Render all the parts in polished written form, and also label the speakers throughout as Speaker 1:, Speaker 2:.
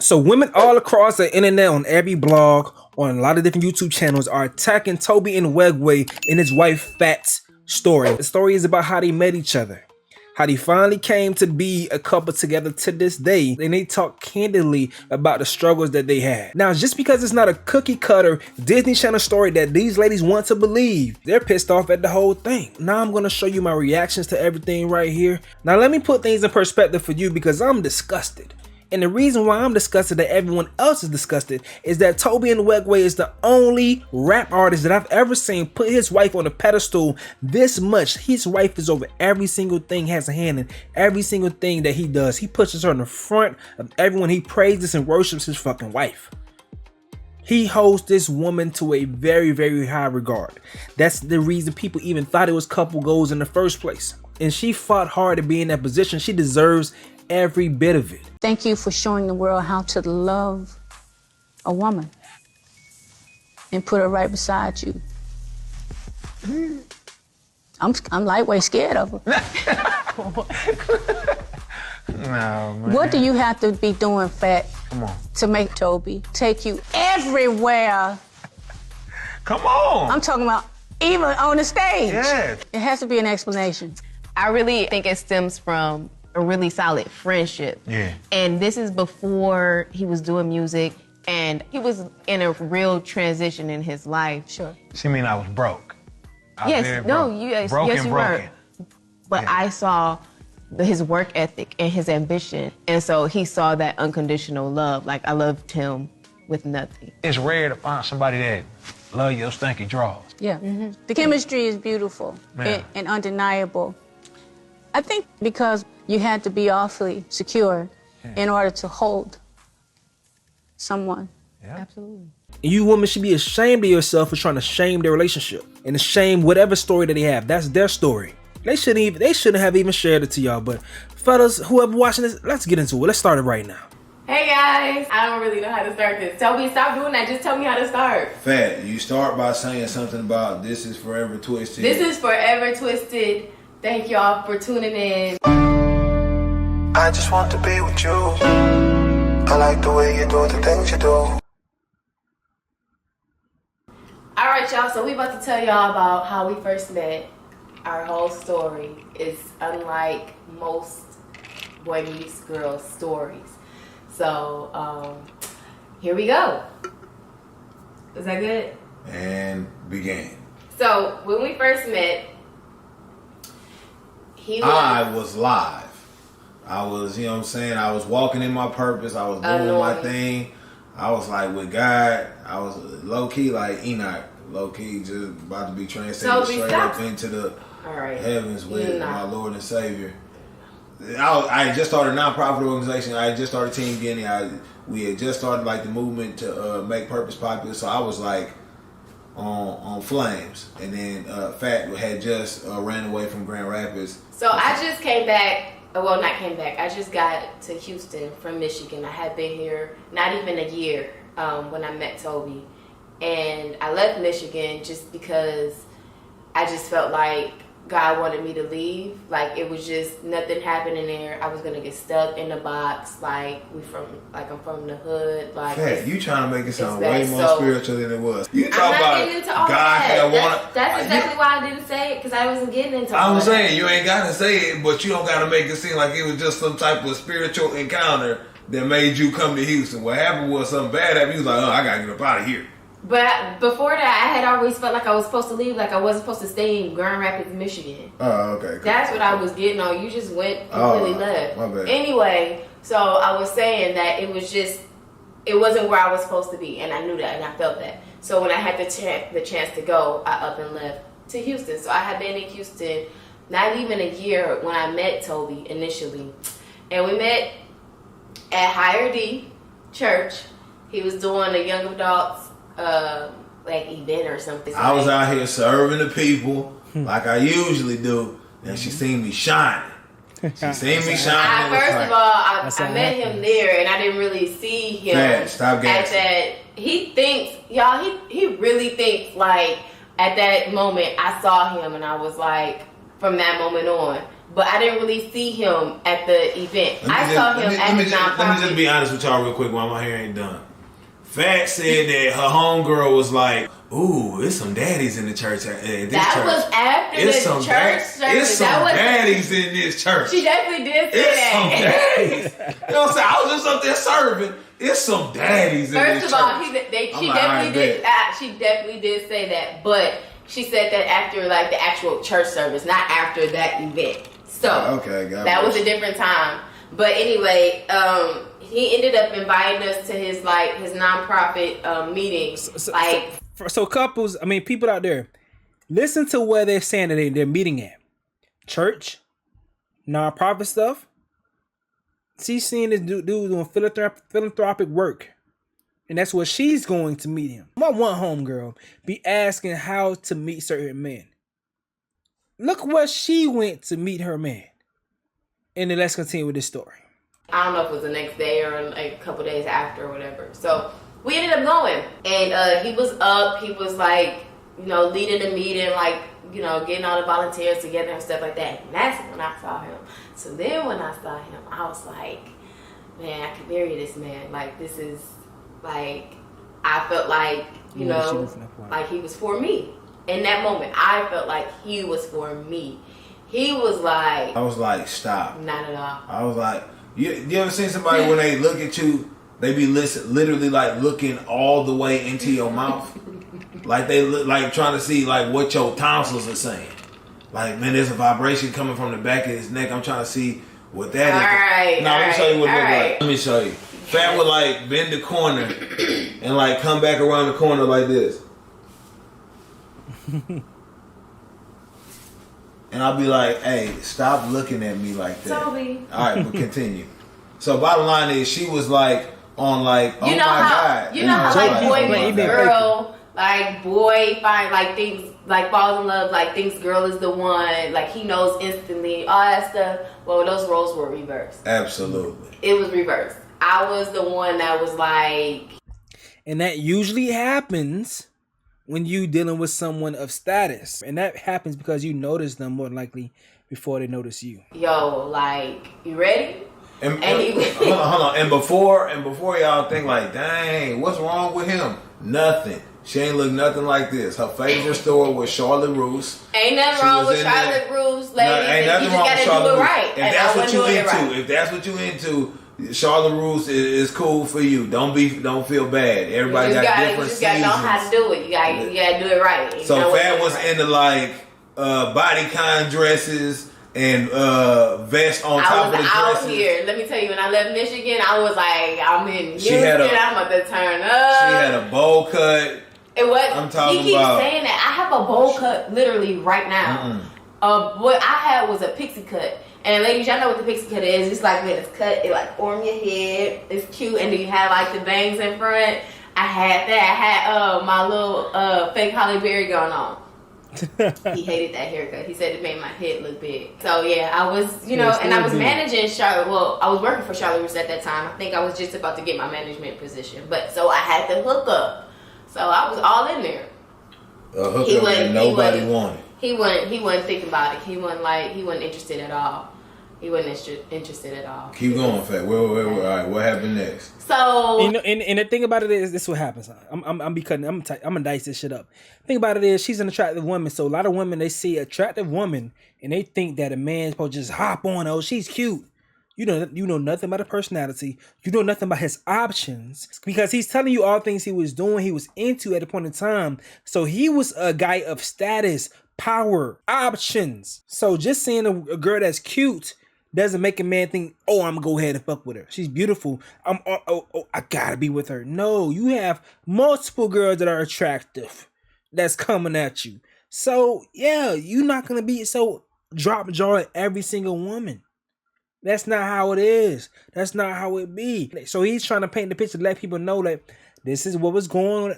Speaker 1: So women all across the internet, on every blog, on a lot of different YouTube channels, are attacking Tobe and Nwigwe and his wife Fat's story. The story is about how they met each other, how they finally came to be a couple together to this day, and they talk candidly about the struggles that they had. Now, just because it's not a cookie cutter Disney Channel story that these ladies want to believe, they're pissed off at the whole thing. Now I'm gonna show you my reactions to everything right here. Now let me put things in perspective for you, because I'm disgusted. And the reason why I'm disgusted that everyone else is disgusted is that Tobe and Nwigwe is the only rap artist that I've ever seen put his wife on a pedestal this much. His wife is over every single thing, has a hand in every single thing that he does. He pushes her in the front of everyone. He praises and worships his fucking wife. He holds this woman to a very, very high regard. That's the reason people even thought it was couple goals in the first place. And she fought hard to be in that position. She deserves every bit of it.
Speaker 2: Thank you for showing the world how to love a woman and put her right beside you. I'm lightweight scared of her.
Speaker 3: No, man.
Speaker 2: What do you have to be doing, Fat,
Speaker 3: Come on.
Speaker 2: to make Tobe take you everywhere?
Speaker 3: Come on.
Speaker 2: I'm talking about even on the stage.
Speaker 3: Yes.
Speaker 2: It has to be an explanation.
Speaker 4: I really think it stems from a really solid friendship.
Speaker 3: Yeah.
Speaker 4: And this is before he was doing music, and he was in a real transition in his life.
Speaker 2: Sure.
Speaker 3: She mean I was broke. I was very
Speaker 4: Yes, no,
Speaker 3: broke.
Speaker 4: yes,
Speaker 3: broken,
Speaker 4: yes, you
Speaker 3: broken.
Speaker 4: were. But
Speaker 3: Yeah.
Speaker 4: I saw his work ethic and his ambition. And so he saw that unconditional love. Like, I loved him with nothing.
Speaker 3: It's rare to find somebody that love your stinky drawers.
Speaker 2: Yeah. The chemistry is beautiful
Speaker 3: Yeah.
Speaker 2: and undeniable. I think because you had to be awfully secure in order to hold someone.
Speaker 3: Yeah.
Speaker 4: Absolutely.
Speaker 1: And you women should be ashamed of yourself for trying to shame their relationship and to shame whatever story that they have. That's their story. They shouldn't have even shared it to y'all. But fellas, whoever watching this, let's get into it. Let's start it right now.
Speaker 5: Hey guys, I don't really know how to start this. Tobe, stop doing that. Just tell me how to start.
Speaker 6: Fat, you start by saying something about this is forever twisted.
Speaker 5: This is Forever Twisted. Thank y'all for tuning in.
Speaker 7: I just want to be with you. I like the way you do the things you do.
Speaker 5: Alright y'all, so we about to tell y'all about how we first met. Our whole story is unlike most boy meets girl stories. So, here we go. Is that good?
Speaker 6: And began.
Speaker 5: So, when we first met,
Speaker 6: I was live. I was, you know what I'm saying? I was walking in my purpose. I was doing my thing. I was like with God. I was low key like Enoch. Low key just about to be transcended straight up into the heavens with my Lord and Savior. I had just started a nonprofit organization. I had just started Team Guinea. We had just started like the movement to make purpose popular. So I was like on flames. And then Fat had just ran away from Grand Rapids.
Speaker 5: So I just came back. Well, not came back. I just got to Houston from Michigan. I had been here not even a year when I met Tobe. And I left Michigan just because I just felt like God wanted me to leave. Like, it was just nothing happening there. I was gonna get stuck in the box. Like, I'm from the hood. Like,
Speaker 6: Fat, you trying to make it sound
Speaker 5: bad.
Speaker 6: way more spiritual than it was. You talk about
Speaker 5: getting into all
Speaker 6: God had
Speaker 5: that. That's exactly why I didn't say it, because I wasn't getting into all
Speaker 6: I'm
Speaker 5: that.
Speaker 6: saying you ain't gotta say it, but you don't gotta make it seem like it was just some type of spiritual encounter that made you come to Houston. What happened was something bad happened. You was like, oh, I gotta get up out of here.
Speaker 5: But before that, I had always felt like I was supposed to leave, like I wasn't supposed to stay in Grand Rapids, Michigan.
Speaker 6: Oh, okay. Cool.
Speaker 5: That's what I was getting on. You just went completely left.
Speaker 6: My bad.
Speaker 5: Anyway, so I was saying that it wasn't where I was supposed to be, and I knew that, and I felt that. So when I had the chance to go, I up and left to Houston. So I had been in Houston not even a year when I met Tobe initially. And we met at Higher D Church. He was doing a young adults like event or something.
Speaker 6: I was out here serving the people like I usually do, and she seen me shining. She seen me shining.
Speaker 5: First of all, I met him there, and I didn't really see him at that. He thinks, y'all, he really thinks like at that moment I saw him, and I was like, from that moment on, but I didn't really see him at the event. I saw him at the nonprofit.
Speaker 6: Let me just be honest with y'all real quick while my hair ain't done. Fat said that her homegirl was like, "Ooh, it's some daddies in the church."
Speaker 5: That was after the church service.
Speaker 6: It's some daddies in this church.
Speaker 5: She definitely did say
Speaker 6: it's
Speaker 5: that.
Speaker 6: Some daddies. You know what I'm saying? I was just up there serving. It's some daddies in this church.
Speaker 5: First of all, she definitely did say that, but she said that after like the actual church service, not after that event. So that was a different time. But anyway, he ended up inviting us to his nonprofit meetings.
Speaker 1: So couples, I mean, people out there, listen to where they're saying that they're meeting at. Church, nonprofit stuff. She's seeing this dude doing philanthropic work. And that's where she's going to meet him. My one homegirl be asking how to meet certain men. Look where she went to meet her man. And then let's continue with this story.
Speaker 5: I don't know if it was the next day or like a couple days after or whatever. So we ended up going. And he was up. He was like, leading the meeting, like, getting all the volunteers together and stuff like that. And that's when I saw him. So then when I saw him, I was like, man, I could marry this man. Like, this is, like, I felt like, like he was for me. In that moment, I felt like he was for me. He was like...
Speaker 6: I was like, stop.
Speaker 5: Not at all.
Speaker 6: I was like, you ever seen somebody when they look at you, they be literally like looking all the way into your mouth? Like they look like trying to see like what your tonsils are saying. Like, man, there's a vibration coming from the back of his neck. I'm trying to see what that is.
Speaker 5: Alright.
Speaker 6: Now, let me show you what it looks like. Let me show you. Fat would like bend the corner and like come back around the corner like this. And I'll be like, hey, stop looking at me like that.
Speaker 5: Tobe.
Speaker 6: Alright, but continue. So bottom line is she was like on like, oh my God.
Speaker 5: You know how like boy meets girl, like boy find like things, like falls in love, like thinks girl is the one, like he knows instantly, all that stuff. Well, those roles were reversed.
Speaker 6: Absolutely.
Speaker 5: It was reversed. I was the one that was like...
Speaker 1: And that usually happens when you dealing with someone of status. And that happens because you notice them more likely before they notice you.
Speaker 5: Yo, like, you ready?
Speaker 6: And hold on. And before y'all think like, dang, what's wrong with him? Nothing. She ain't look nothing like this. Her favorite store was Charlotte Russe.
Speaker 5: Ain't nothing wrong with Charlotte Russe, ladies.
Speaker 6: Ain't nothing wrong with Charlotte Russe.
Speaker 5: If that's what you into,
Speaker 6: if that's what you into, Charlotte Russe is cool for you. Don't feel bad. Everybody got different seasons. You just gotta know how to do it. You gotta do it right. So Fat was into like bodycon dresses and vest on top of the dresses.
Speaker 5: I was out here. Let me tell you, when I left Michigan, I was like, I'm in Houston. I'm about to turn up.
Speaker 6: She had a bowl cut.
Speaker 5: It was.
Speaker 6: I'm talking
Speaker 5: he keeps
Speaker 6: about
Speaker 5: saying that. I have a bowl cut literally right now. What I had was a pixie cut. And ladies, y'all know what the pixie cut is. It's like when it's cut, it like form your head. It's cute, and then you have like the bangs in front. I had that. I had my little fake Holly Berry going on. He hated that haircut. He said it made my head look big. So yeah, I was, and I was managing Charlotte. Well, I was working for Charlotte Russe at that time. I think I was just about to get my management position. But so I had to hook up. So I was all in there.
Speaker 6: A hookup that nobody wanted.
Speaker 5: He wasn't thinking about it. He wasn't interested at all. He wasn't interested at all.
Speaker 6: Keep going, Fat. All right, what happened next?
Speaker 5: So
Speaker 1: and the thing about it is, this is what happens. I'm gonna dice this shit up. The thing about it is, she's an attractive woman. So a lot of women, they see attractive woman and they think that a man's supposed to just hop on. Oh, she's cute. You know nothing about her personality. You know nothing about his options, because he's telling you all things he was doing, he was into at a point in time. So he was a guy of status, power, options. So just seeing a girl that's cute doesn't make a man think, oh, I'm gonna go ahead and fuck with her. She's beautiful. I gotta be with her. No, you have multiple girls that are attractive that's coming at you. So yeah, you're not gonna be so drop jaw at every single woman. That's not how it is. That's not how it be. So he's trying to paint the picture to let people know that this is what was going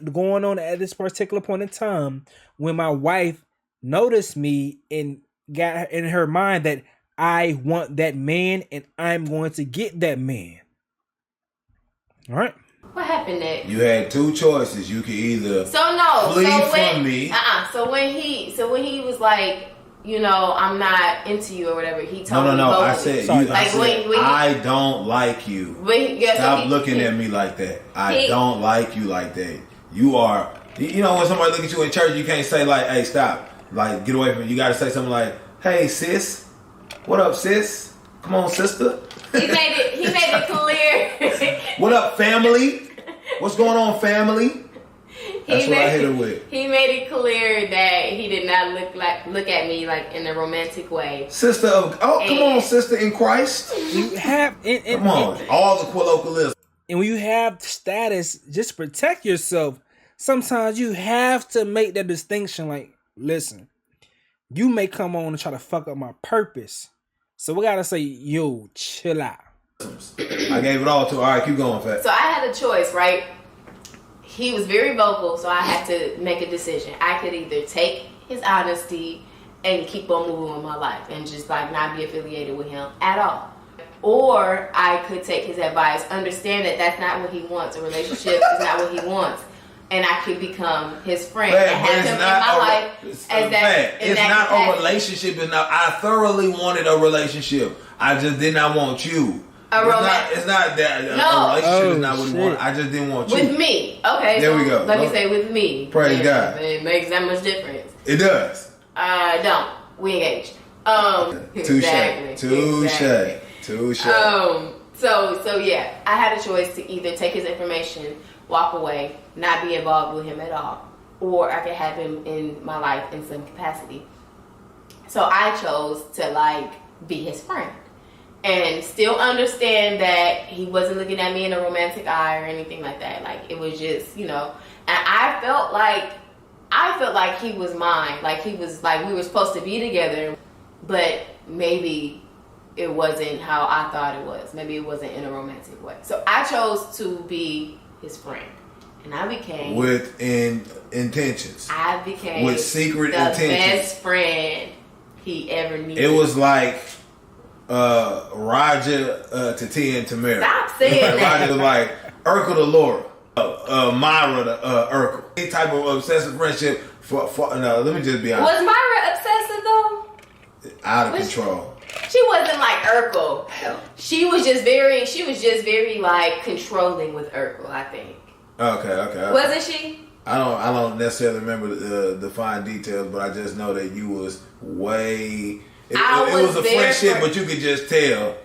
Speaker 1: on at this particular point in time when my wife noticed me and got in her mind that I want that man and I'm going to get that man. All right.
Speaker 5: What happened next?
Speaker 6: You had two choices. You could either
Speaker 5: flee
Speaker 6: from me.
Speaker 5: So when he was like, I'm not into you or whatever. He told me
Speaker 6: No. I
Speaker 5: vocally.
Speaker 6: said, I don't like you. Stop looking at me like that. I don't like you like that. You are, when somebody look at you in church, you can't say like, hey, stop. Like, get away from me. You got to say something like, hey, sis. What up, sis? Come on, sister.
Speaker 5: He made it clear.
Speaker 6: What up, family? What's going on, family? That's what I hit her with.
Speaker 5: He made it clear that he did not look at me like in a romantic way.
Speaker 6: Sister of come on, sister in Christ.
Speaker 1: You have
Speaker 6: come on, all the colloquialism.
Speaker 1: And when you have status, just protect yourself. Sometimes you have to make that distinction. Like, listen, you may come on and try to fuck up my purpose, so we gotta say, yo, chill out.
Speaker 6: I gave it all to her. All right, keep going, Fat.
Speaker 5: So I had a choice, right? He was very vocal, so I had to make a decision. I could either take his honesty and keep on moving with my life and just like not be affiliated with him at all. Or I could take his advice, understand that that's not what he wants. A relationship is not what he wants. And I could become his friend and have him in my life as that.
Speaker 6: It's not a relationship. I thoroughly wanted a relationship. I just did not want you. It's not that. A relationship is not what he wanted. I just didn't want you.
Speaker 5: With me. Okay.
Speaker 6: There we go.
Speaker 5: Let me say with me.
Speaker 6: Praise God.
Speaker 5: It makes that much difference.
Speaker 6: It does.
Speaker 5: Don't. We engaged.
Speaker 6: Touche.
Speaker 5: Exactly.
Speaker 6: Touche.
Speaker 5: So yeah, I had a choice to either take his information, walk away, not be involved with him at all, or I could have him in my life in some capacity. So I chose to be his friend and still understand that he wasn't looking at me in a romantic eye or anything like that. Like, it was just, and I felt like he was mine. Like, he was like, we were supposed to be together, but maybe it wasn't how I thought it was. Maybe it wasn't in a romantic way. So I chose to be his friend. And I became...
Speaker 6: with intentions.
Speaker 5: I became...
Speaker 6: with secret
Speaker 5: the
Speaker 6: intentions.
Speaker 5: best friend he ever needed.
Speaker 6: It was like Roger to Tia and Tamara.
Speaker 5: Stop saying that.
Speaker 6: Roger was like Urkel to Laura. Myra to Urkel. Any type of obsessive friendship no, let me just be honest.
Speaker 5: Was Myra obsessive though?
Speaker 6: Out of control.
Speaker 5: She wasn't like Urkel. She was just very like controlling with Urkel, I think.
Speaker 6: Okay.
Speaker 5: Wasn't she?
Speaker 6: I don't necessarily remember the fine details, but I just know that you was way. It was a friendship, but you could just tell.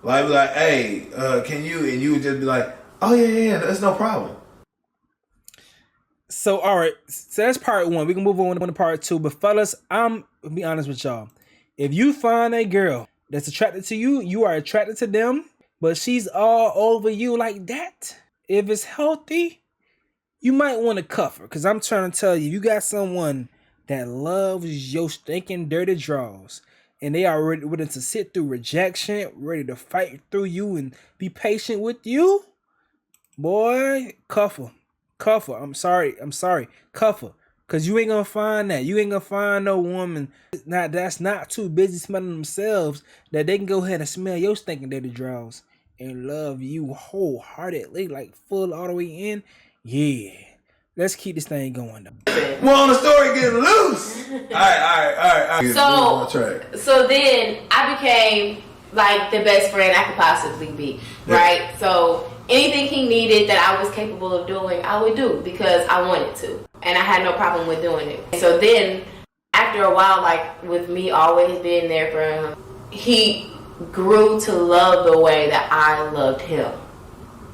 Speaker 6: Like, hey, can you? And you would just be like, oh yeah, that's no problem.
Speaker 1: So, all right, so that's part one. We can move on to part two. But fellas, I'm gonna be honest with y'all. If you find a girl that's attracted to you, you are attracted to them, but she's all over you like that. If it's healthy, you might want to cuff her. Because I'm trying to tell you, you got someone that loves your stinking dirty draws. And they are ready to sit through rejection, ready to fight through you and be patient with you. Boy, cuff her. Cuff her. I'm sorry. Cuff her. Because you ain't going to find that. You ain't going to find no woman that's not too busy smelling themselves that they can go ahead and smell your stinking dirty draws and love you wholeheartedly, like full all the way in. Yeah. Let's keep this thing going though.
Speaker 6: Well, the story getting loose. All right.
Speaker 5: So then I became like the best friend I could possibly be, right? So anything he needed that I was capable of doing, I would do because I wanted to. And I had no problem with doing it. So then after a while, like with me always being there for him, he grew to love the way that I loved him.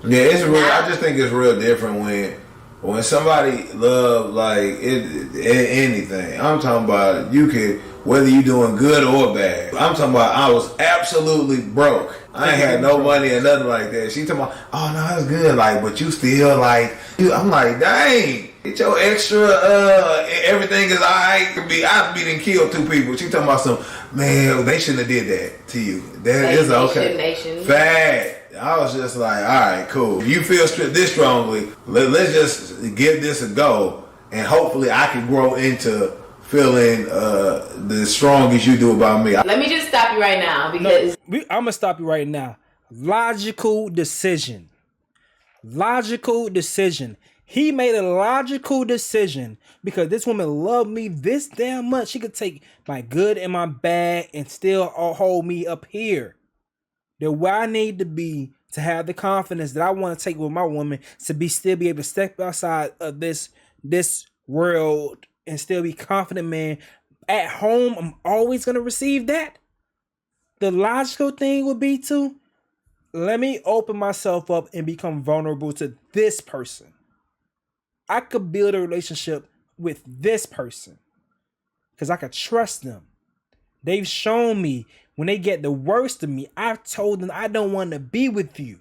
Speaker 6: Yeah, it's real. I just think it's real different when somebody love anything. I'm talking about you could, whether you doing good or bad. I'm talking about I was absolutely broke. I ain't had no money or nothing like that. She talking about, oh no, that's good. Like, but you still like, I'm like, dang, get your extra, everything is alright. I'd be done killed 2 people. She talking about some, man, they shouldn't have did that to you. That is okay. Bad. I was just like, all right, cool. If you feel this strongly, let's just give this a go, and hopefully I can grow into feeling the strong as you do about me.
Speaker 5: Let me just stop you right now because
Speaker 1: I'm gonna stop you right now. Logical decision. Logical decision. He made a logical decision because this woman loved me this damn much. She could take my good and my bad and still hold me up here. The way I need to be to have the confidence that I want to take with my woman to still be able to step outside of this world and still be confident, man. At home, I'm always going to receive that. The logical thing would be to let me open myself up and become vulnerable to this person. I could build a relationship with this person because I could trust them. They've shown me when they get the worst of me, I've told them I don't want to be with you.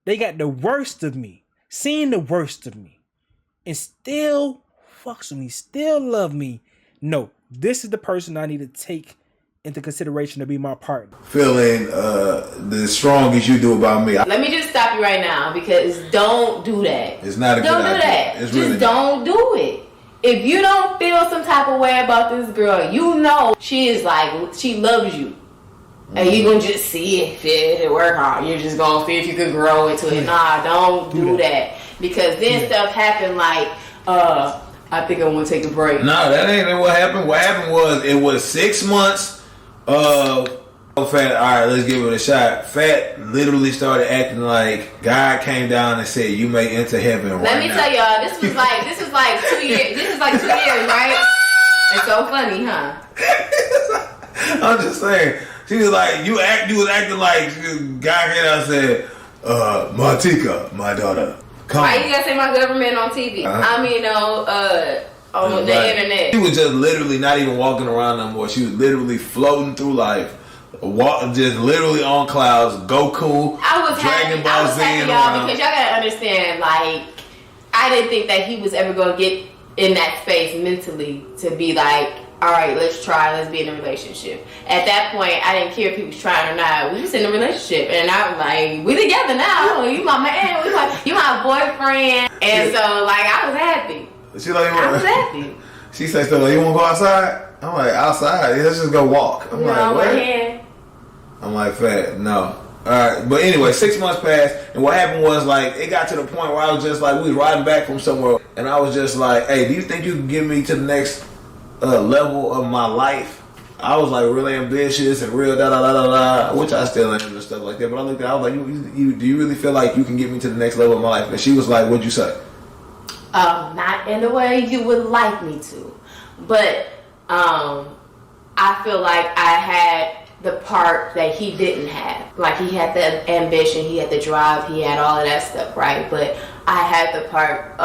Speaker 1: They got the worst of me, seen the worst of me, and still fucks with me, still love me. No, this is the person I need to take into consideration to be my partner.
Speaker 6: Feeling the strongest you do about me.
Speaker 5: Let me just stop you right now because don't do that.
Speaker 6: It's not a good idea.
Speaker 5: Don't do that.
Speaker 6: It's
Speaker 5: just
Speaker 6: really
Speaker 5: don't do it. If you don't feel some type of way about this girl, you know she is like, she loves you. And you gonna just see it work hard. You're just gonna see if you could grow into it. Nah, don't do that. Because then stuff happen like, I think I want to take a break.
Speaker 6: No, that ain't what happened. What happened was, it was 6 months of Fat, alright, let's give it a shot. Fat literally started acting like God came down and said, you may enter heaven right now.
Speaker 5: Let me tell y'all, this was like 2 years. This is like 2 years, right? It's so funny, huh?
Speaker 6: I'm just saying. She was like, you was acting like God came down and said, Martika, my daughter, come.
Speaker 5: Why you gotta say my government on TV? I mean, on the internet.
Speaker 6: She was just literally not even walking around no more. She was literally floating through life. Just literally on clouds. Goku.
Speaker 5: I was happy, y'all, because y'all gotta understand, like, I didn't think that he was ever gonna get in that space mentally to be like, all right, let's be in a relationship. At that point, I didn't care if he was trying or not. We was in a relationship, and I was like, we together now. You my man. You my boyfriend. And so, like, I was happy. I was happy.
Speaker 6: She said, "So you want to go outside?" I'm like, "Outside? Let's just go walk." I'm like, "What?" I'm like, "Fat, no." All right, but anyway, 6 months passed, and what happened was, like, it got to the point where I was just like, we was riding back from somewhere, and I was just like, "Hey, do you think you can get me to the next level of my life?" I was like really ambitious and real which I still am and stuff like that. But I looked at, I was like, "You do you really feel like you can get me to the next level of my life?" And she was like, "What'd you say?"
Speaker 5: Not in the way you would like me to, but I feel like I had the part that he didn't have. Like, he had the ambition, he had the drive, he had all of that stuff, right? But I had the part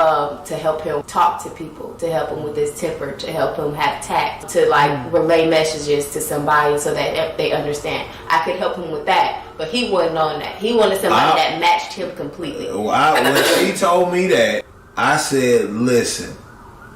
Speaker 5: to help him talk to people, to help him with his temper, to help him have tact, to like relay messages to somebody so that they understand. I could help him with that, but he wasn't on that. He wanted somebody that matched him completely.
Speaker 6: When she told me that, I said, "Listen,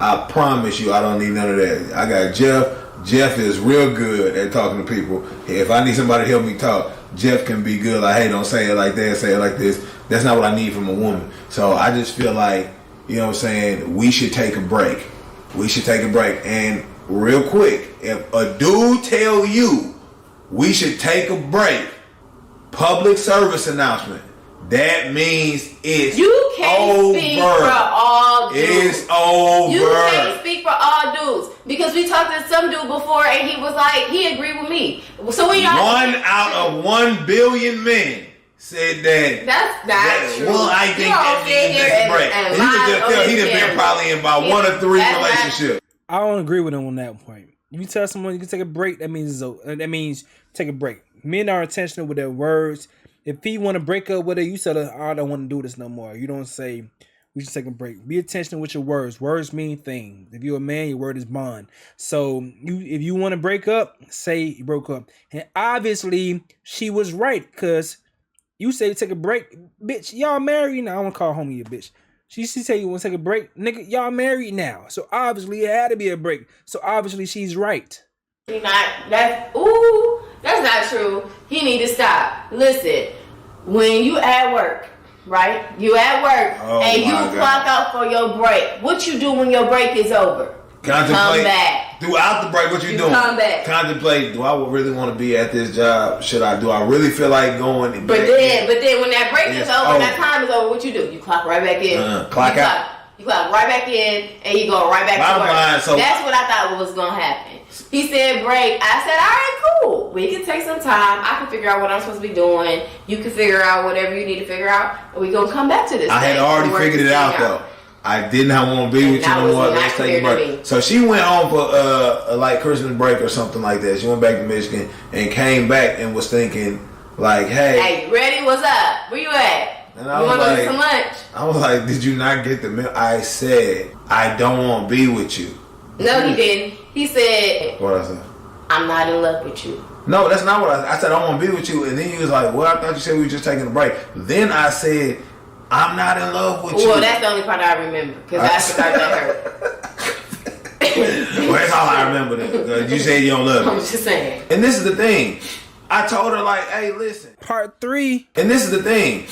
Speaker 6: I promise you I don't need none of that. I got Jeff. Jeff is real good at talking to people. If I need somebody to help me talk, Jeff can be good. Like, hey, don't say it like that, say it like this. That's not what I need from a woman." So I just feel like, you know what I'm saying, we should take a break. We should take a break. And real quick, if a dude tell you we should take a break, public service announcement, that means it's over.
Speaker 5: You can't speak for all dudes.
Speaker 6: It's over.
Speaker 5: You can't speak for all dudes. Because we talked to some dude before and he was like, he agreed with me. So when y'all
Speaker 6: 1 out of 1 billion men said that.
Speaker 5: That's not true.
Speaker 6: Well, I think that means it's a break.
Speaker 5: And
Speaker 6: You could just tell he done been probably in about 1 or 3 relationships.
Speaker 1: I don't agree with him on that point. You tell someone you can take a break, that means take a break. Men are intentional with their words. If he want to break up with her, you tell her, "I don't want to do this no more." You don't say, "We should take a break." Be intentional with your words. Words mean things. If you're a man, your word is bond. So if you want to break up, say you broke up. And obviously, she was right, because you say take a break. Bitch, y'all married now. I want to call homie a bitch. She say you want to take a break. Nigga, y'all married now. So obviously, it had to be a break. So obviously, she's right.
Speaker 5: That's not true. He need to stop. Listen, when you at work, right? You at work and you clock out for your break. What you do when your break is over?
Speaker 6: Contemplate.
Speaker 5: Come back.
Speaker 6: Throughout the break, what you doing?
Speaker 5: Come back.
Speaker 6: Contemplate. Do I really want to be at this job? Do I really feel like going?
Speaker 5: But then when that break is over, that time is over, what you do? You clock right back in.
Speaker 6: Clock out.
Speaker 5: You clock right back in, and you go right back to work. So that's what I thought was gonna happen. He said break. I said, all right, cool. We can take some time. I can figure out what I'm supposed to be doing. You can figure out whatever you need to figure out, and we gonna come back to this.
Speaker 6: I had already figured it out though. I did not want to be with you no more. Let's take a break. So she went home for like Christmas break or something like that. She went back to Michigan and came back and was thinking like, hey,
Speaker 5: you ready? What's up? Where you at?
Speaker 6: And I was like, some lunch? I was like, did you not get the milk? I said, I don't want to be with you.
Speaker 5: No, he didn't. He said,
Speaker 6: what I said?
Speaker 5: I'm not in love with you.
Speaker 6: No, that's not what I said. I don't want to be with you. And then he was like, well, I thought you said we were just taking a break. Then I said, I'm not in love with you.
Speaker 5: Well, that's the only part I remember because that's the part that hurt.
Speaker 6: Well, that's all I remember. You said you don't love me.
Speaker 5: I'm just saying.
Speaker 6: And this is the thing. I told her like, hey, listen.
Speaker 1: Part 3.
Speaker 6: And this is the thing.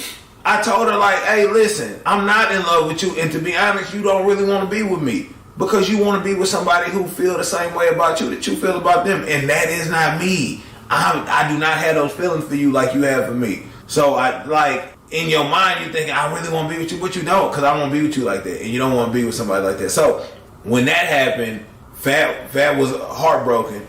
Speaker 6: I told her like, hey, listen, I'm not in love with you. And to be honest, you don't really want to be with me. Because you want to be with somebody who feel the same way about you that you feel about them. And that is not me. I do not have those feelings for you like you have for me. So I like, in your mind, you're thinking, I really want to be with you, but you don't, because I don't want to be with you like that. And you don't want to be with somebody like that. So when that happened, Fat was heartbroken.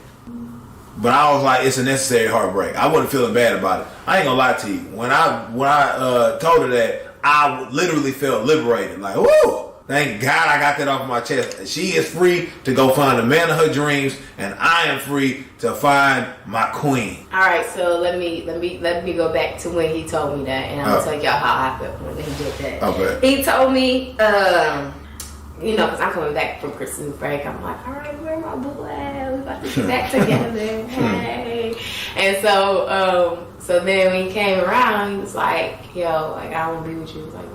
Speaker 6: But I was like, it's a necessary heartbreak. I wasn't feeling bad about it. I ain't gonna lie to you. When I told her that, I literally felt liberated. Like, woo! Thank God I got that off my chest. She is free to go find the man of her dreams, and I am free to find my queen.
Speaker 5: All right, so let me go back to when he told me that, and I'm gonna tell y'all how I felt when he did that.
Speaker 6: Okay.
Speaker 5: He told me, because I'm coming back from Christmas break. I'm like, all right, where my boo at? We about to get back together. Hey. And so then when he came around, he was like, yo, like I don't want to be with you. He was like,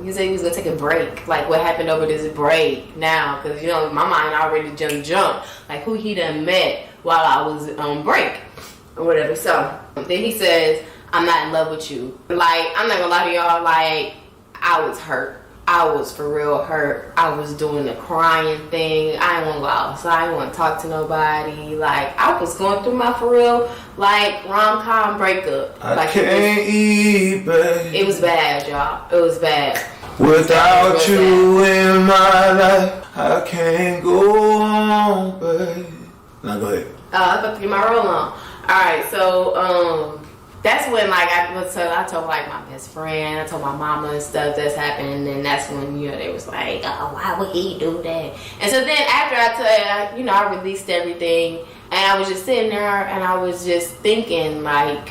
Speaker 5: he said he was gonna take a break. Like what happened over this break now? Because my mind already jumped. Like who he done met while I was on break or whatever. So then he says, "I'm not in love with you." Like I'm not gonna lie to y'all. Like I was hurt. I was for real hurt. I was doing the crying thing. I didn't want to go outside. I didn't want to talk to nobody. Like I was going through my for real like rom-com breakup.
Speaker 6: I can't eat, babe.
Speaker 5: It was bad, y'all. It was bad.
Speaker 6: Without you in my life, I can't go on, babe. Now go ahead.
Speaker 5: I'm about to get my roll on. All right, so that's when like I told like my best friend, I told my mama and stuff that's happened, and that's when they was like, oh, why would he do that? And so then after I released everything, and I was just sitting there, and I was just thinking like,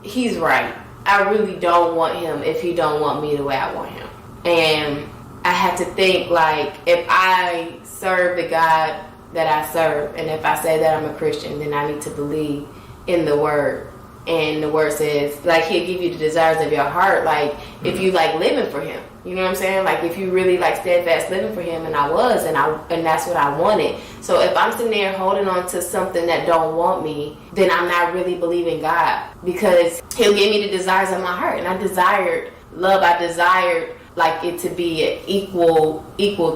Speaker 5: he's right. I really don't want him if he don't want me the way I want him. And I had to think like, if I serve the God that I serve, and if I say that I'm a Christian, then I need to believe in the word. And the word says like he'll give you the desires of your heart, like if you like living for him, you know what I'm saying, like if you really like steadfast living for him. And I was, and that's what I wanted. So if I'm sitting there holding on to something that don't want me, then I'm not really believing God, because he'll give me the desires of my heart. And I desired love. I desired like it to be an equal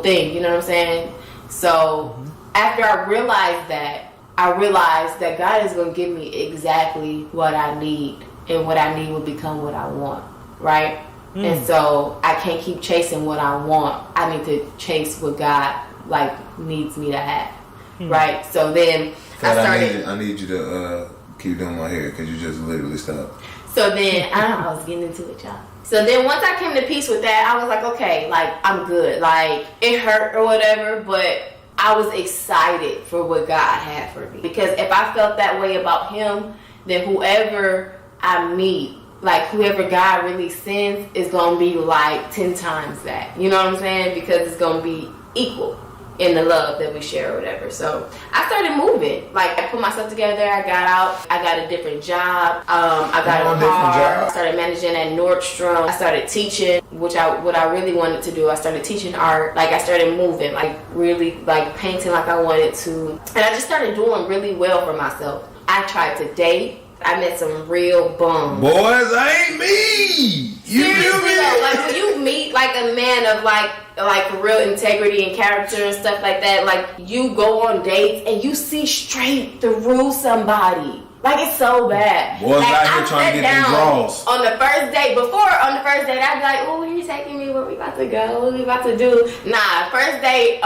Speaker 5: thing, you know what I'm saying? So after I realized that God is going to give me exactly what I need, and what I need will become what I want, right? And so I can't keep chasing what I want. I need to chase what God like needs me to have, right? So then
Speaker 6: I need you to keep doing my hair, because you just literally stopped.
Speaker 5: So then I was getting into it, y'all. So then once I came to peace with that, I was like, okay, like I'm good. Like it hurt or whatever, but I was excited for what God had for me. Because if I felt that way about him, then whoever I meet, like whoever God really sends, is going to be like 10 times that. You know what I'm saying? Because it's going to be equal in the love that we share or whatever. So I started moving. Like I put myself together. I got out. I got a different job. I got a car. I started managing at Nordstrom. I started teaching, what I really wanted to do. I started teaching art. Like I started moving, like really like painting like I wanted to. And I just started doing really well for myself. I tried to date. I met some real bums.
Speaker 6: Boys, ain't me. You feel me?
Speaker 5: Like when you meet be like a man of like real integrity and character and stuff like that, like you go on dates and you see straight through somebody. Like it's so bad.
Speaker 6: Boys
Speaker 5: like,
Speaker 6: out here trying to get them draws.
Speaker 5: On the first date, I'd be like, oh, where you taking me? Where we about to go? What we about to do? Nah, first date,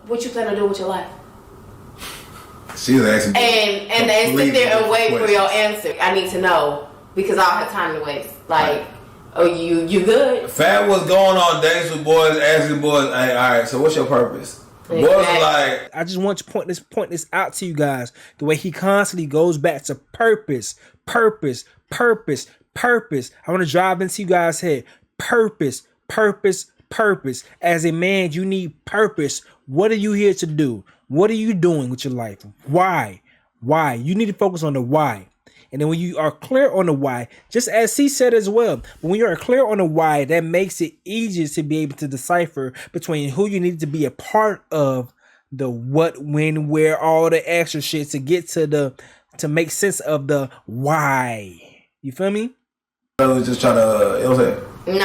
Speaker 5: what you plan to do with your life?
Speaker 6: She was asking
Speaker 5: and then sit there and wait for your answer. I need to know because I don't have time to waste. Like, oh, you good?
Speaker 6: Fat was going on dates with boys, asking boys, hey, all right, so what's your purpose? Exactly. Boys are like,
Speaker 1: I just want to point this out to you guys. The way he constantly goes back to purpose. I want to drive into you guys' head. Purpose. As a man, you need purpose. What are you here to do? What are you doing with your life? Why? You need to focus on the why. And then when you are clear on the why, just as he said as well, when you are clear on the why, that makes it easier to be able to decipher between who you need to be a part of, the what, when, where, all the extra shit to get to make sense of the why. You feel me?
Speaker 6: I was just trying to, you know what I'm saying?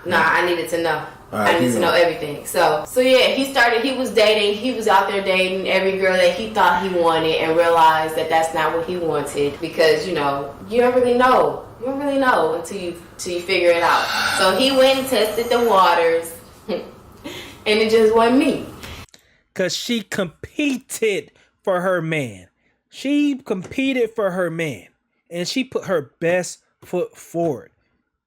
Speaker 5: Nah, I needed to know.
Speaker 6: Right,
Speaker 5: I need to know everything. So yeah, he was dating, he was out there dating every girl that he thought he wanted and realized that that's not what he wanted because, you know, you don't really know. You don't really know until you figure it out. So he went and tested the waters and it just wasn't me.
Speaker 1: Cause she competed for her man. And she put her best foot forward.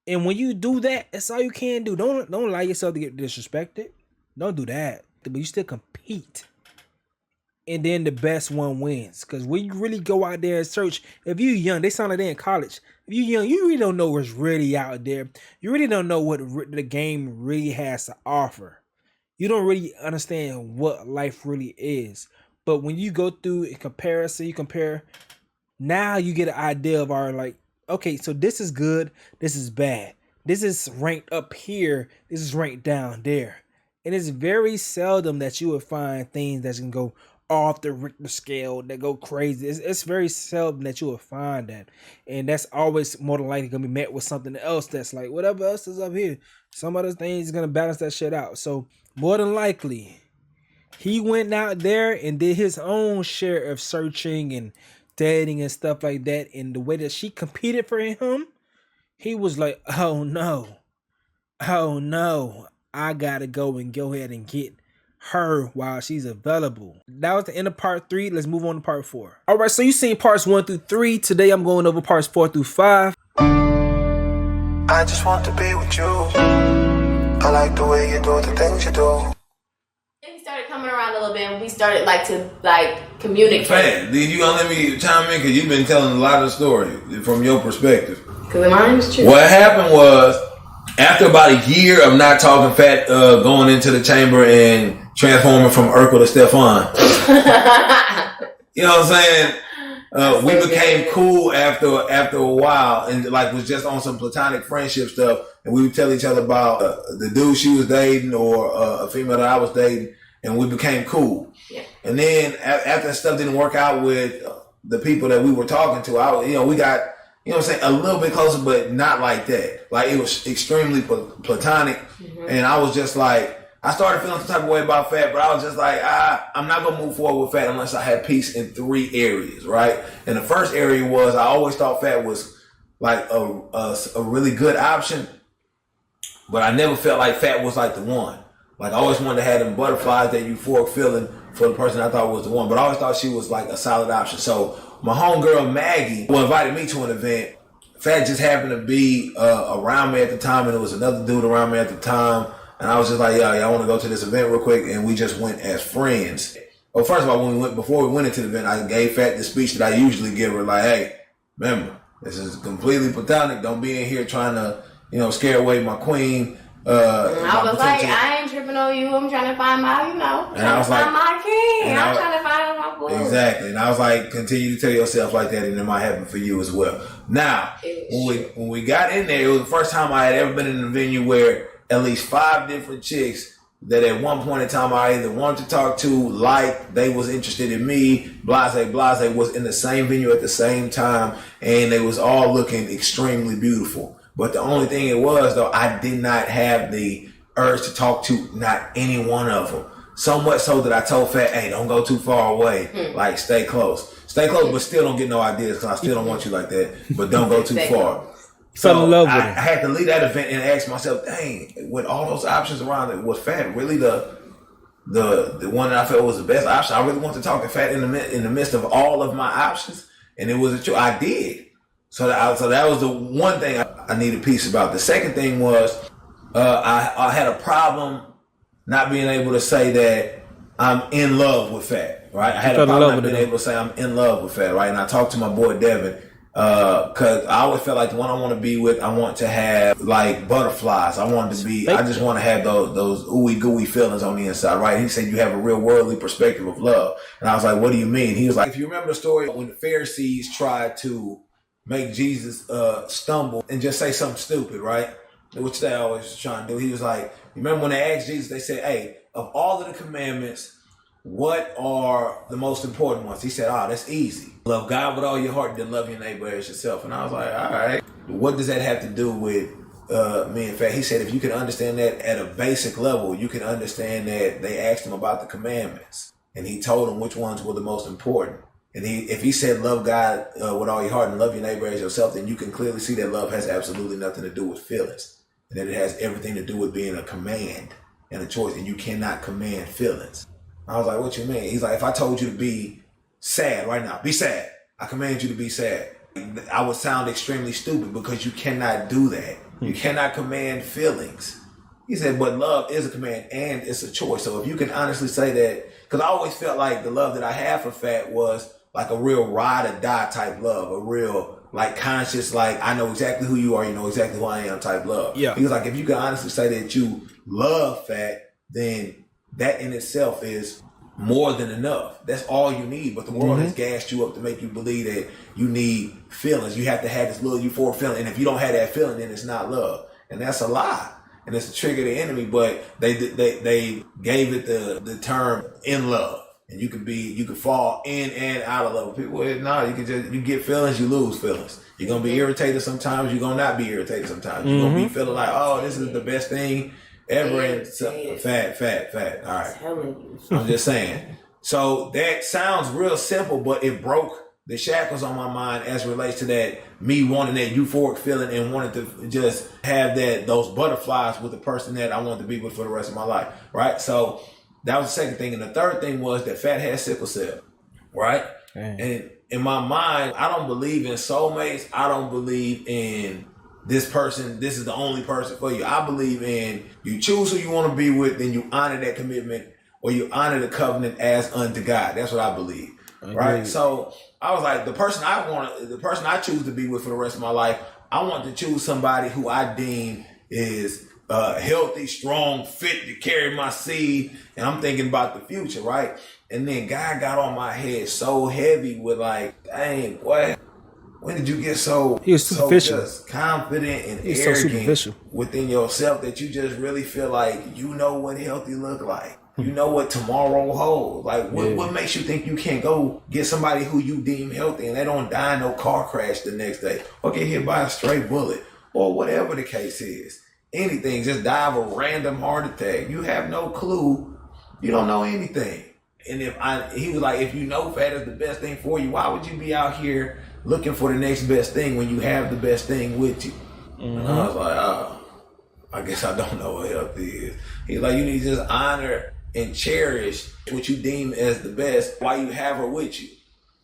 Speaker 1: And when you do that, that's all you can do. Don't allow yourself to get disrespected. Don't do that. But you still compete. And then the best one wins. Because when you really go out there and search, if you're young, they sound like they're in college. If you're young, you really don't know what's really out there. You really don't know what the game really has to offer. You don't really understand what life really is. But when you go through a comparison, you compare, now you get an idea of okay, so this is good, this is bad. This is ranked up here, this is ranked down there. And it's very seldom that you will find things that can go off the Richter scale, that go crazy. It's very seldom that you will find that. And that's always more than likely going to be met with something else that's like, whatever else is up here, some other things is going to balance that shit out. So more than likely, he went out there and did his own share of searching and dating and stuff like that, and the way that she competed for him, he was like, oh no, I gotta go ahead and get her while she's available. That was the end of part 3. Let's move on to part 4. All right, so you've seen parts 1 through 3. Today I'm going over parts 4 through 5.
Speaker 7: I just want to be with you. I like the way you do the things you do.
Speaker 5: He started coming around a little bit and we started to communicate.
Speaker 6: Fan, did you gonna let me chime in? Because you've been telling a lot of the story from your perspective.
Speaker 5: Because mine is true.
Speaker 6: What happened was, after about a year of not talking, Fat going into the chamber and transforming from Urkel to Stefan. You know what I'm saying? We became cool after a while, and was just on some platonic friendship stuff. And we would tell each other about the dude she was dating or a female that I was dating, and we became cool.
Speaker 5: Yeah.
Speaker 6: And then after stuff didn't work out with the people that we were talking to, we got, a little bit closer, but not like that. Like, it was extremely platonic. Mm-hmm. And I was just like, I started feeling some type of way about Fat, but I was just like, I'm not going to move forward with Fat unless I had peace in 3 areas, right? And the first area was, I always thought Fat was like a really good option, but I never felt like Fat was like the one. Like, I always wanted to have them butterflies, that euphoric feeling for the person I thought was the one, but I always thought she was like a solid option. So my homegirl Maggie, who invited me to an event, Fat just happened to be around me at the time, and there was another dude around me at the time. And I was just like, I want to go to this event real quick. And we just went as friends. Well, first of all, before we went into the event, I gave Fat the speech that I usually give her. Like, hey, remember, this is completely platonic. Don't be in here trying to, scare away my queen.
Speaker 5: I was like, I ain't tripping on you. I'm trying to find my, my king. I'm trying to find my boy.
Speaker 6: Exactly. And I was like, continue to tell yourself like that, and it might happen for you as well. Now, when we got in there, it was the first time I had ever been in a venue where at least 5 different chicks that at one point in time I either wanted to talk to, they was interested in me, blase, was in the same venue at the same time, and they was all looking extremely beautiful. But the only thing it was, though, I did not have the urge to talk to not any one of them. So much so that I told Fat, hey, don't go too far away. Like, stay close. Stay close, but still don't get no ideas because I still don't want you like that. But don't go too far.
Speaker 1: Fell in love with
Speaker 6: I
Speaker 1: him.
Speaker 6: had to leave that event and ask myself, dang, with all those options around it, was Fat really the one that I felt was the best option? I really want to talk to Fat in the midst of all of my options. And it was a truth. I did. So that was the one thing I needed peace about. The second thing was I had a problem not being able to say that I'm in love with Fat, right? I had a problem not being able to say I'm in love with Fat, right? And I talked to my boy Devin because I always felt like the one I want to be with, I want to have like butterflies. I just want to have those ooey gooey feelings on the inside, right? He said you have a real worldly perspective of love. And I was like, what do you mean? He was like, if you remember the story when the Pharisees tried to make Jesus stumble and just say something stupid, right? Which they always trying to do. He was like, remember when they asked Jesus, they said, hey, of all of the commandments, what are the most important ones? He said, that's easy. Love God with all your heart and then love your neighbor as yourself. And I was like, all right, what does that have to do with me and Fat? He said, if you can understand that at a basic level, you can understand that they asked him about the commandments. And he told them which ones were the most important. And if he said love God with all your heart and love your neighbor as yourself, then you can clearly see that love has absolutely nothing to do with feelings. And that it has everything to do with being a command and a choice. And you cannot command feelings. I was like, what you mean? He's like, if I told you to be sad right now, be sad. I command you to be sad. I would sound extremely stupid because you cannot do that. You cannot command feelings. He said, but love is a command and it's a choice. So if you can honestly say that, because I always felt like the love that I had for Fat was like a real ride or die type love, a real like conscious, like I know exactly who you are, you know exactly who I am type love. Yeah. He was like, if you can honestly say that you love Fat, then that in itself is more than enough. That's all you need. But the world has gassed you up to make you believe that you need feelings. You have to have this little euphoric feeling. And if you don't have that feeling, then it's not love. And that's a lie. And it's a trick of the enemy. But they gave it the term in love. And you can fall in and out of love with people. No, you get feelings, you lose feelings. You're gonna be irritated sometimes, you're gonna not be irritated sometimes. You're gonna be feeling like, oh, this is the best thing ever. And fat. All right. I'm just saying. So that sounds real simple, but it broke the shackles on my mind as it relates to that me wanting that euphoric feeling and wanting to just have those butterflies with the person that I wanted to be with for the rest of my life. Right. So that was the second thing. And the third thing was that Fat had sickle cell, right? Dang. And in my mind, I don't believe in soulmates. I don't believe in this person, this is the only person for you. I believe in you choose who you want to be with, then you honor that commitment or you honor the covenant as unto God. That's what I believe, right? So I was like, the person I choose to be with for the rest of my life, I want to choose somebody who I deem is healthy, strong, fit to carry my seed. And I'm thinking about the future, right? And then God got on my head so heavy with like, dang, boy, when did you get so just confident and arrogant within yourself that you just really feel like you know what healthy look like? You know what tomorrow holds. Like, what makes you think you can't go get somebody who you deem healthy and they don't die in no car crash the next day or get hit by a stray bullet or whatever the case is? Anything, just die of a random heart attack. You have no clue. You don't know anything. And he was like, if you know Fat is the best thing for you, why would you be out here looking for the next best thing when you have the best thing with you? And I was like, I guess I don't know what health is. He's like, you need to just honor and cherish what you deem as the best while you have her with you.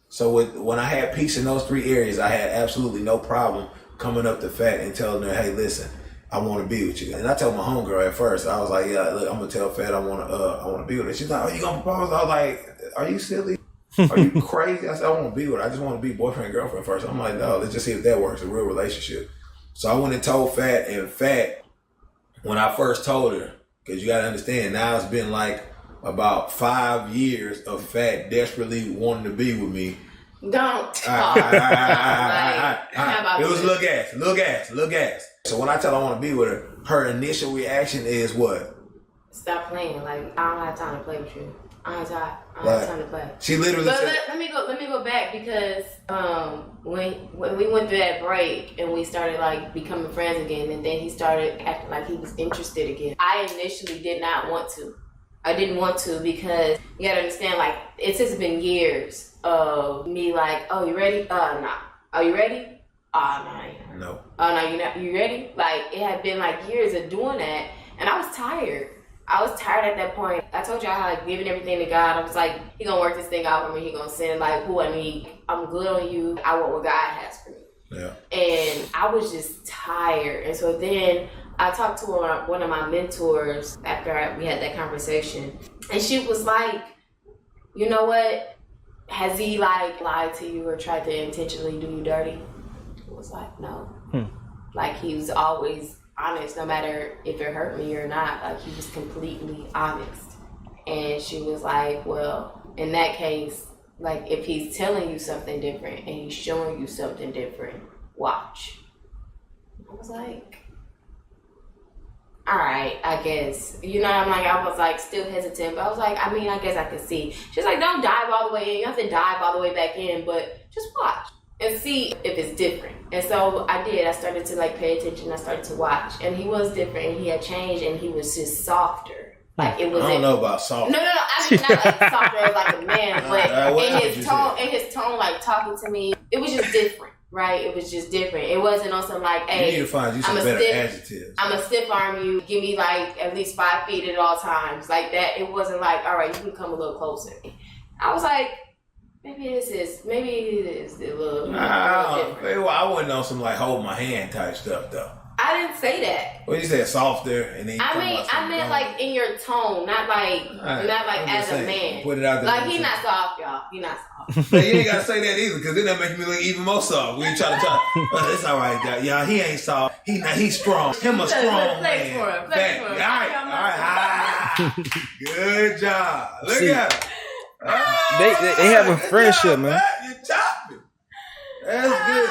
Speaker 6: So when I had peace in those three areas, I had absolutely no problem coming up to Fat and telling her, hey, listen, I want to be with you. And I told my homegirl at first, I was like, yeah, look, I'm gonna tell Fat I want to be with her. She's like, oh, you gonna propose? I was like, are you silly? Are you crazy? I said, I want to be with her. I just want to be boyfriend and girlfriend first. I'm like, no, let's just see if that works, a real relationship. So I went and told Fat, and Fat, when I first told her, because you got to understand, now it's been like about 5 years of Fat desperately wanting to be with me.
Speaker 5: Don't
Speaker 6: talk. It was little gas. So when I tell her I want to be with her, her initial reaction is what?
Speaker 5: Stop playing. Like, I don't have time to play with you. I don't have time to play.
Speaker 6: She literally
Speaker 5: but
Speaker 6: said,
Speaker 5: let me go back because when we went through that break and we started like becoming friends again, and then he started acting like he was interested again. I initially did not want to. I didn't want to because you gotta understand, like, it's just been years of me like, oh, you ready? Nah. Are you ready? No.
Speaker 6: No.
Speaker 5: Oh, no, you're not. You ready? Like, it had been like years of doing that, and I was tired. I was tired at that point. I told y'all how, like, giving everything to God. I was like, he gonna work this thing out for me. He gonna send, like, who I need. I'm good on you. I want what God has for me.
Speaker 6: Yeah.
Speaker 5: And I was just tired. And so then I talked to one of my mentors after we had that conversation. And she was like, you know what? Has he, like, lied to you or tried to intentionally do you dirty? I was like, no. Like, he was always honest, no matter if it hurt me or not. Like, he was completely honest. And she was like, well, in that case, like, if he's telling you something different and he's showing you something different, watch. I was like, all right, I guess. You know, I was like still hesitant, but I was like, I mean, I guess I could see. She's like, don't dive all the way in. You have to dive all the way back in, but just watch and see if it's different. And so I did. I started to, like, pay attention. I started to watch, and he was different, and he had changed, and he was just softer. Like, it was.
Speaker 6: I don't know about soft.
Speaker 5: No. I mean, not like softer as like a man, but in his tone, like, talking to me, it was just different, right? It was just different. It wasn't on some like, hey,
Speaker 6: you need to find you some better adjectives.
Speaker 5: I'm a stiff arm you. Give me like at least 5 feet at all times, like that. It wasn't like, all right, you can come a little closer. I was like, maybe it is a little different.
Speaker 6: I wasn't on some like hold my hand type stuff though.
Speaker 5: I didn't say that.
Speaker 6: Well, you said softer, and then
Speaker 5: I meant like in your tone, not like as a man.
Speaker 6: Put it out there.
Speaker 5: Like, he's not soft, y'all. He's not soft.
Speaker 6: But you ain't gotta say that either, because then that make me look even more soft. We try to talk. Well, it's all right, y'all. He ain't soft. He's strong. Him a strong man.
Speaker 5: Flex for him.
Speaker 6: All right. Good job. Look at him.
Speaker 1: They have a friendship, man.
Speaker 6: You're chopping. That's good.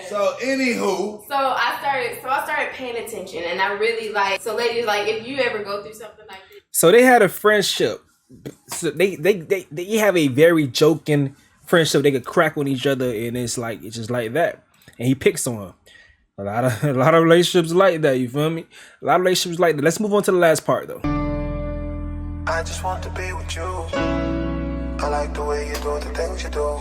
Speaker 6: So anywho,
Speaker 5: so I started paying attention, and I really like. So ladies, like, if you ever go through something like this.
Speaker 1: So they had a friendship. So they have a very joking friendship. They could crack on each other, and it's just like that. And he picks on her. A lot of relationships like that. You feel me? A lot of relationships like that. Let's move on to the last part though.
Speaker 7: I just want to be with you. I like the way you do the things you do.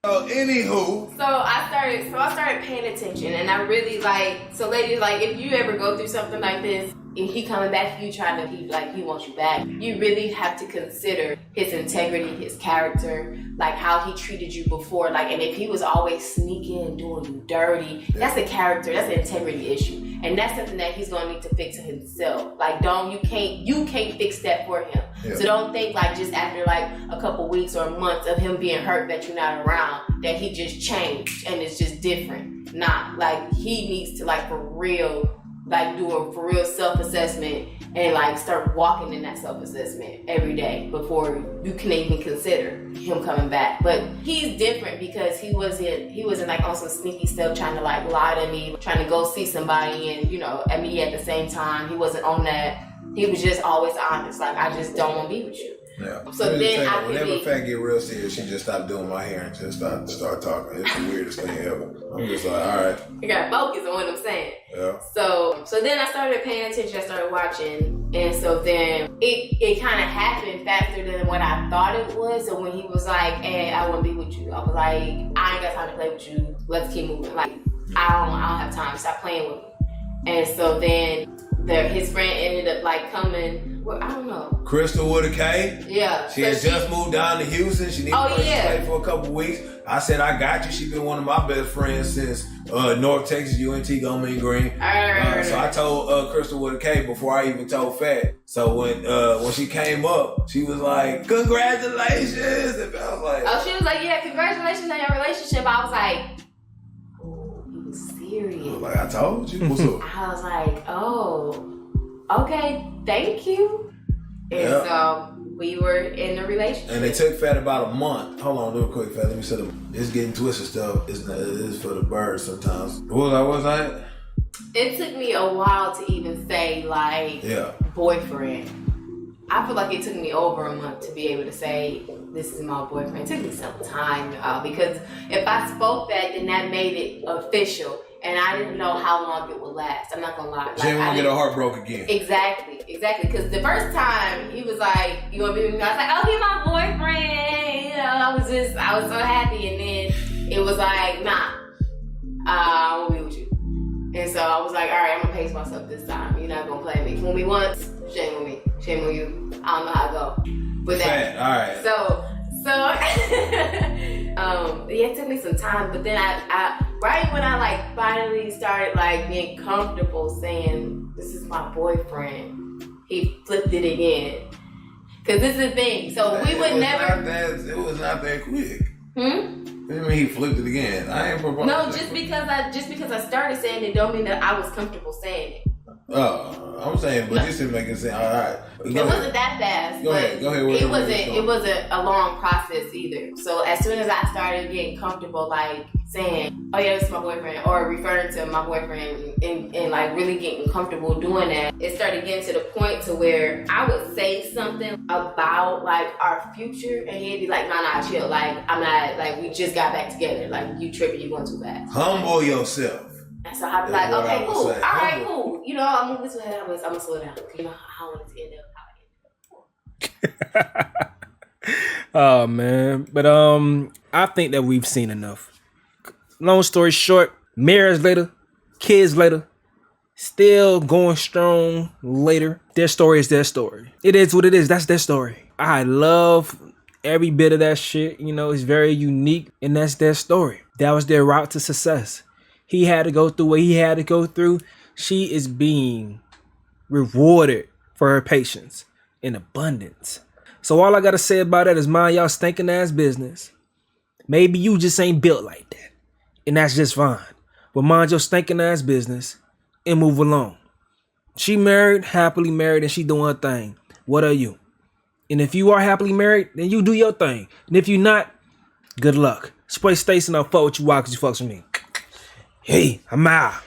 Speaker 6: So anywho,
Speaker 5: so I started paying attention, and I really like. So ladies, like, if you ever go through something like this, and he coming back to you he wants you back, you really have to consider his integrity, his character, like how he treated you before, like, and if he was always sneaking and doing you dirty, that's a character, that's an integrity issue, and that's something that he's gonna need to fix himself. Like, you can't fix that for him. Yeah. So don't think like just after like a couple weeks or months of him being hurt that you're not around that he just changed and it's just different. Nah, like, he needs to, like, for real, like, do a for real self-assessment and, like, start walking in that self-assessment every day before you can even consider him coming back. But he's different because he wasn't like on some sneaky stuff trying to, like, lie to me, trying to go see somebody and, you know, at me at the same time. He wasn't on that. He was just always honest. Like, I just don't want to be with you.
Speaker 6: Yeah.
Speaker 5: So then
Speaker 6: whenever Fat get real serious, she just stopped doing my hair and just start talking. It's the weirdest thing ever. I'm just like, all right.
Speaker 5: You gotta focus on what I'm saying.
Speaker 6: Yeah.
Speaker 5: So then I started paying attention. I started watching, and so then it kind of happened faster than what I thought it would. So when he was like, "Hey, I want to be with you," I was like, "I ain't got time to play with you. Let's keep moving. Like, I don't have time. Stop playing with me." And so then his friend ended up like coming. Well, I don't know.
Speaker 6: Crystal with a K?
Speaker 5: Yeah.
Speaker 6: She had just moved down to Houston. She needed to stay for a couple weeks. I said, I got you. She been one of my best friends since North Texas, UNT, Go Mean Green. So I told Crystal with a K before I even told Fat. So when she came up, she was like, congratulations. And I was like,
Speaker 5: oh, she was like, yeah, congratulations on your relationship. I was like, oh, he was serious.
Speaker 6: Like, I told you. What's up?
Speaker 5: I was like, oh. Okay, thank you. And so we were in a relationship.
Speaker 6: And it took Fat about a month. Hold on real quick, Fat. Let me set up. It's getting twisted stuff. It's for the birds sometimes. What was that?
Speaker 5: It took me a while to even say, like, boyfriend. I feel like it took me over a month to be able to say, this is my boyfriend. It took me some time, because if I spoke that, then that made it official. And I didn't know how long it would last. I'm not gonna lie.
Speaker 6: She didn't want to get her heart broke again.
Speaker 5: Exactly. Because the first time he was like, "You want to be with me?" I was like, "Oh, he's my boyfriend." You know, I was so happy. And then it was like, "Nah, I won't be with you." And so I was like, "All right, I'm gonna pace myself this time. You're not gonna play me. Fool me once, shame on me. Shame on you. I don't know how to go with that."
Speaker 6: All right.
Speaker 5: So yeah, it took me some time, but then I right when I like finally started like being comfortable saying this is my boyfriend, he flipped it again. Cause this is the thing. So we would never.
Speaker 6: It was not that quick.
Speaker 5: Hmm?
Speaker 6: What do you mean he flipped it again? I ain't proposed.
Speaker 5: No, just because I started saying it don't mean that I was comfortable saying it.
Speaker 6: Oh, I'm saying, but this is making sense. All right,
Speaker 5: It wasn't that fast.
Speaker 6: Go ahead.
Speaker 5: It wasn't a long process either. So as soon as I started getting comfortable, like saying, "Oh yeah, this is my boyfriend," or referring to my boyfriend, and like really getting comfortable doing that, it started getting to the point to where I would say something about like our future, and he'd be like, "Nah, chill. Like I'm not like we just got back together. Like you tripping, you going too fast."
Speaker 6: Humble yourself.
Speaker 5: And so I'd be like, "Okay, cool. All right, cool. You know, I'm moving this way. I'm gonna slow down. You know, I want it to end up how it ended."
Speaker 1: Oh man, but I think that we've seen enough. Long story short, marriage later, kids later, still going strong later. Their story is their story. It is what it is. That's their story. I love every bit of that shit. You know, it's very unique, and that's their story. That was their route to success. He had to go through what he had to go through. She is being rewarded for her patience in abundance. So all I gotta say about that is mind y'all stinking ass business. Maybe you just ain't built like that, and that's just fine. But mind your stinking ass business and move along. She married, happily married, and she doing her thing. What are you? And if you are happily married, then you do your thing. And if you're not, good luck. Spray Stacy and I'll fuck with you, why? Cause you fucks with me. Hey, I'm out.